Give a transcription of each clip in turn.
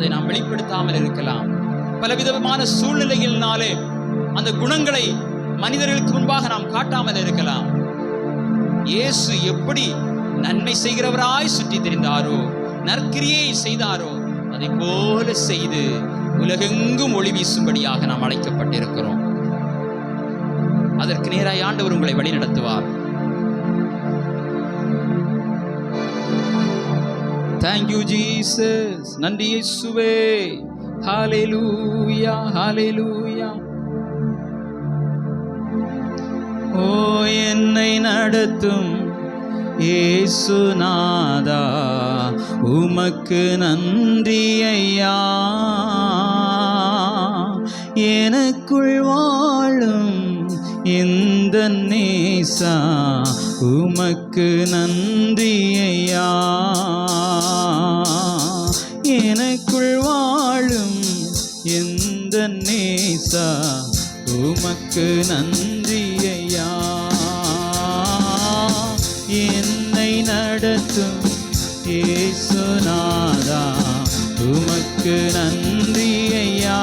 அதை நாம் வெளிப்படுத்தாமல் இருக்கலாம். பலவிதமான சூழ்நிலைகளினாலே அந்த குணங்களை மனிதர்களுக்கு முன்பாக நாம் காட்டாமல் இருக்கலாம். இயேசு எப்படி நன்மை செய்கிறவராய் சுற்றி திரிந்தாரோ, நற்கிரியை செய்தாரோ, அதை போல செய்து உலகெங்கும் ஒளி வீசும்படியாக நாம் அழைக்கப்பட்டிருக்கிறோம். அதற்கு நேராய் ஆண்டவர் உங்களை வழி நடத்துவார். Thank you Jesus. நன்றி இயேசுவே. ஹalleluya ஹalleluya. ஓ என்னை நடத்தும் இயேசுநாதா, உமக்கு நன்றி ஐயா. எனக்குள் வாழும் இந்த நேசா, உமக்கு நன்றி ஐயா. எனக்குள் வாழும் இந்த நேசா, உமக்கு நன்றி ஐயா. என்னை நடத்தும் இயேசுநாதா, உமக்கு நன்றி ஐயா.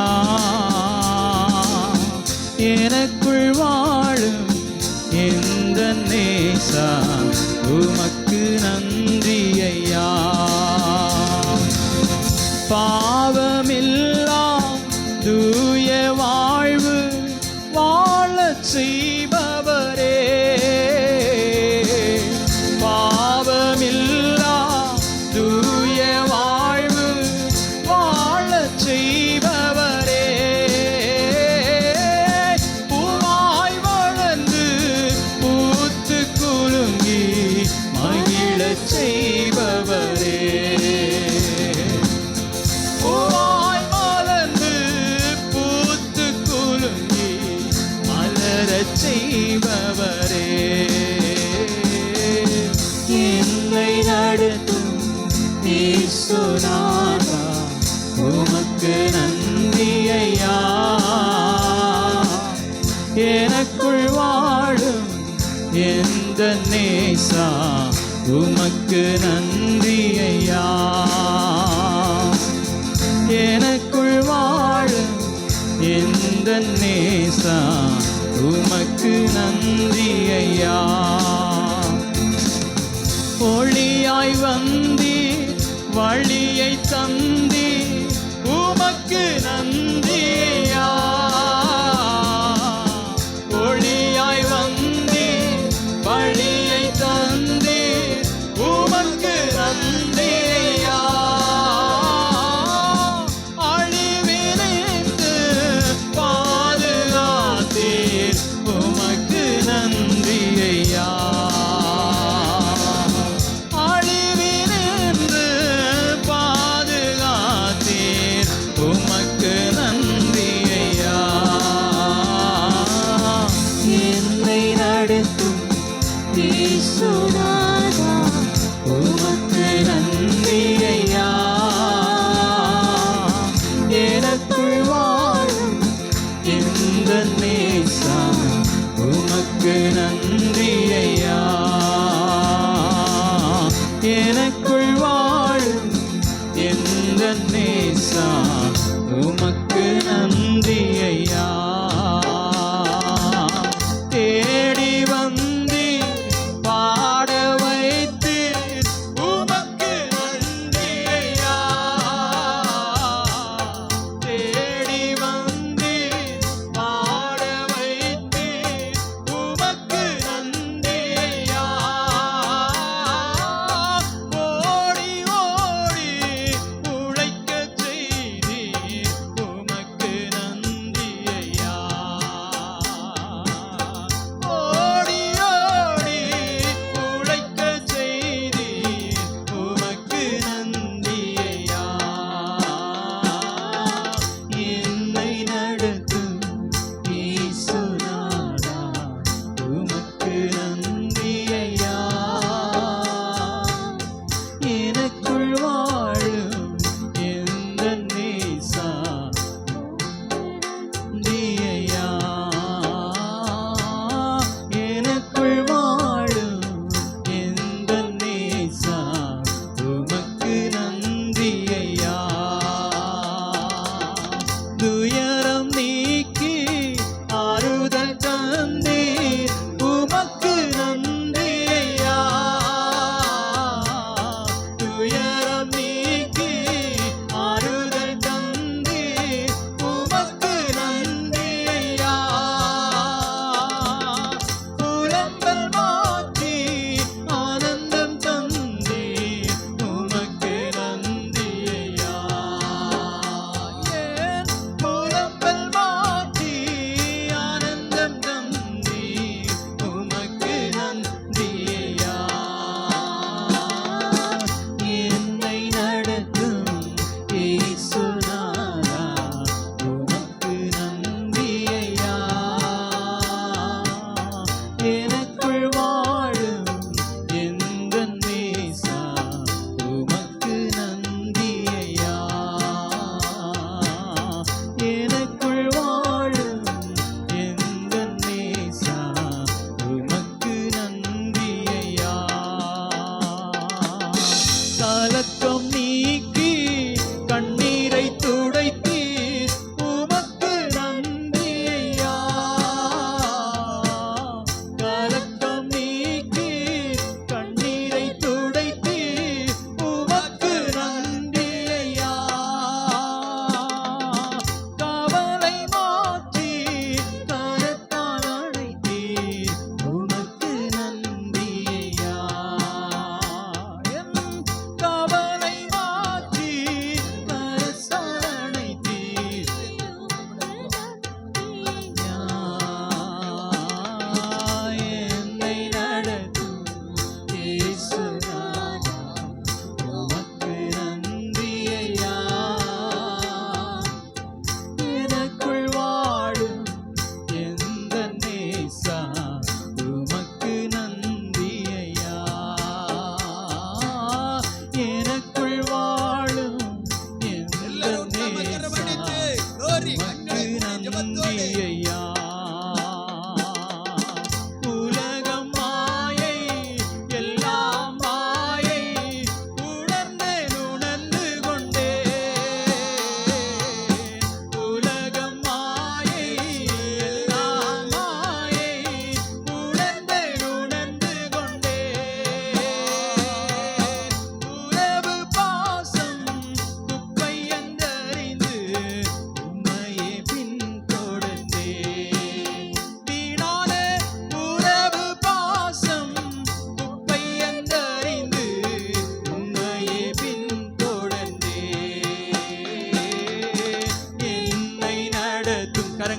எனக்குள் வாழும் இந்த நேசா, உமக்கு நன்றி ஐயா. பாவமில்லா தூய வாழ்வு வாழச் செய்பவரே, பாவமில்லா தூய வாழ்வு வாழச் செய்பவரே, பூவாய் வளர்ந்து பூத்து குலுங்கி மகிழச் செய்பவரே, பூவாய் மலர்ந்து பூத்து குலுங்கி மலரச் செய்பவரே. என்னை நடத்தும் இயேசுநாதா, உமக்கு நன்றி ஐயா. எனக்குள் வாழும் எந்த நேசா, உமக்கு நன்றி ஐயா. எனக்குள் வாழும் எந்த நேசா, உமக்கு நன்றி ஐயா. ஒளியாய் வந்தீர், வழியை தந்தீர், உமக்கு நன்றி ஐயா. ஒளியாய் வந்தீர், வழியை தந்தீர், உமக்கு நன்றி ஐயா. அழிவிலிருந்து பாதுகாத்தீர், உமக்கு நன்றி ஐயா. அழிவிலிருந்து பாதுகாத்தீர், உமக்கு நன்றி ஐயா. என்னை நடத்தும் இயேசுநாதா, உமக்கு நன்றி ஐயா. எனக்குள் வாழும் இந்த நேசா, உமக்கு நன்றி ஐயா. எனக்குள் வாழும் இந்த நேசா, உமக்கு நன்றி ஐயா. தேடி வந்தீர், பாட வைத்தீர், உமக்கு நன்றி ஐயா. தேடி வந்தீர், பாட வைத்தீர், உமக்கு நன்றி ஐயா. ஓடி ஓடி உழைக்கச் செய்தீர், உமக்கு நன்றி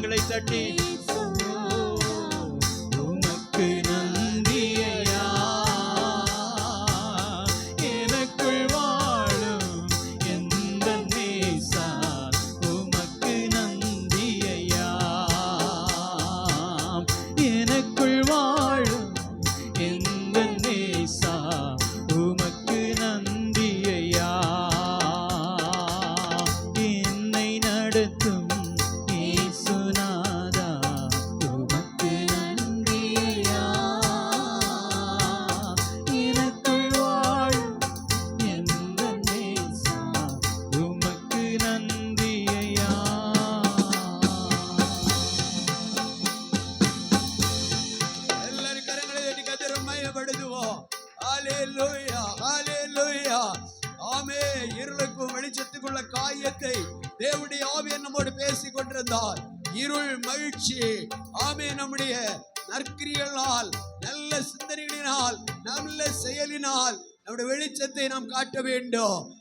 கரங்களை தட்டி உமக்கு நன்றி ஐயா, எனக்குள் வாழும் எந்த நேசா உமக்கு நன்றி ஐயா, எனக்குள் வாழும் எந்த நேசா உமக்கு நன்றி ஐயா, என்னை நடத்தும் இயேசுநாதா உமக்கு நன்றி ஐயா, எனக்குள் வாழும் எந்த நேசா உமக்கு நன்றி ஐயா. எல்லாரும் கரங்களை தட்டி கர்த்தரை மகிமைப்படுத்துவோம். ஹல்லேலூயா, ஹல்லேலூயா. ஆமே. இருளுக்கும் வெளிச்சத்துக்குள்ள காரியத்தை தேவனுடைய ஆவியானவர் நம்மோடு பேசிக் கொண்டிருந்தார். இருள் மகிழ்ச்சி. ஆமே. நம்முடைய நற்கிரியலால், நல்ல சிந்தனைகளினால், நல்ல செயலினால் நம்முடைய வெளிச்சத்தை நாம் காட்ட வேண்டும்.